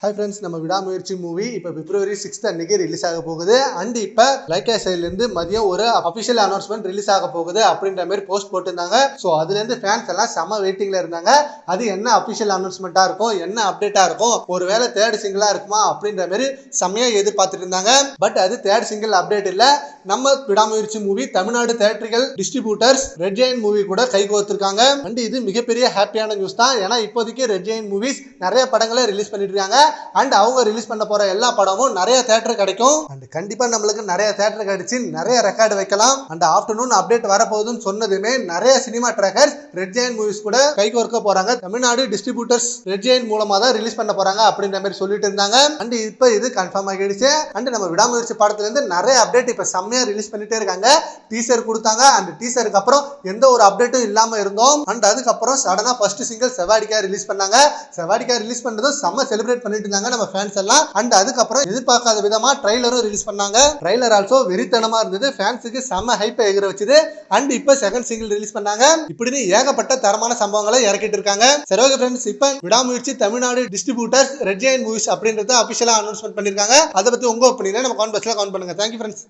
Hi friends, நம்ம விடாமுயற்சி movie இப்போ பிப்ரவரி 6 அன்னைக்கு ரிலீஸ் ஆக போகுது. அண்ட் இப்போ லைக்கா சைட்லேருந்து மதியம் ஒரு அஃபிஷியல் அனௌன்ஸ்மெண்ட் ரிலீஸ் ஆக போகுது அப்படின்ற மாதிரி போஸ்ட் போட்டிருந்தாங்க. ஸோ அதுலேருந்து ஃபேன்ஸ் எல்லாம் செம்ம வெயிட்டிங்ல இருந்தாங்க. அது என்ன அஃபிஷியல் அனௌன்ஸ்மெண்ட்டாக இருக்கும், என்ன அப்டேட்டாக இருக்கும், ஒருவேளை தேர்ட் சிங்கிளாக இருக்குமா அப்படின்ற மாதிரி செம்மையாக எதிர்பார்த்துட்டு இருந்தாங்க. பட் அது தேர்ட் சிங்கிள் அப்டேட் இல்லை. நம்ம விடாமுயற்சி movie Tamil Nadu theatrical distributors red giant movie கூட கை கோர்த்திருக்காங்க. அண்ட் இது மிகப்பெரிய ஹாப்பியான நியூஸ் தான். ஏன்னா இப்போதைக்கு ரெட் ஜெயண்ட் மூவிஸ் நிறைய படங்களை ரிலீஸ் பண்ணிட்டு இருக்காங்க. அண்ட் அவங்க ரிலீஸ் பண்ண போற எல்லா படமும் நிறைய தியேட்டர் கிடைக்கும். அண்ட் கண்டிப்பா நம்மளுக்கு நிறைய தியேட்டர் கிடைச்சு நிறைய ரெக்கார்டு வைக்கலாம். அண்ட் ஆஃப்டர்நூன் அப்டேட் வரப்போகுதுன்னு சொன்னதுமே நிறைய cinema trackers red giant movies கூட கை கோர்க்க போறாங்க. தமிழ்நாடு டிஸ்ட்ரிபியூட்டர்ஸ் ரெட் ஜெயண்ட் மூலமா தான் ரிலீஸ் பண்ண போறாங்க அப்படின்ற மாதிரி சொல்லிட்டு இருந்தாங்க. அண்ட் இப்போ இது கன்ஃபார்ம் ஆகிடுச்சு. அண்ட் நம்ம விடாமுயற்சி படத்துல இருந்து நிறைய அப்டேட் இப்ப செம்மையா ரிலீஸ் பண்ணிட்டே இருக்காங்க. டீசர் கொடுத்தாங்க. அண்ட் டீசருக்கு அப்புறம் எந்த ஒரு அப்டேட்டும் இல்லாம இருந்தோம். அண்ட் அதுக்கப்புறம் சடனா ஃபர்ஸ்ட் சிங்கிள் செவாடிக்கா ரிலீஸ் பண்ணாங்க. செவாடிக்கா ரிலீஸ் பண்ணதும் செம்ம செலிப்ரேட் பண்ணிட்டு இருந்தாங்க நம்ம ஃபேன்ஸ் எல்லாம். அண்ட் அதுக்கப்புறம் எதிர்பார்க்காத விதமா ட்ரைலரும் ரிலீஸ் பண்ணாங்க. ட்ரைலர் ஆல்சோ வெறித்தனமா இருந்தது. ஃபேன்ஸுக்கு செம்ம ஹைப் எகிற வச்சது. அண்ட் இப்போ செகண்ட் சிங்கிள் ரிலீஸ் பண்ணாங்க. இப்படின்னு ஏகப்பட்ட தரமான சம்பவங்களை இறக்கிட்டு இருக்காங்க. சரி ஓகே ஃப்ரெண்ட்ஸ், இப்போ விடாமுயற்சி Tamil Nadu distributors red giant movies அப்படின்றத அபிஷியலா அனௌன்ஸ்மெண்ட் பண்ணிருக்காங்க. அதை பத்தி உங்க ஒப்பீனியனை நம்ம கமெண்ட் பாக்ஸ்ல கமெண்ட் பண்ணுங்க. Thank you friends.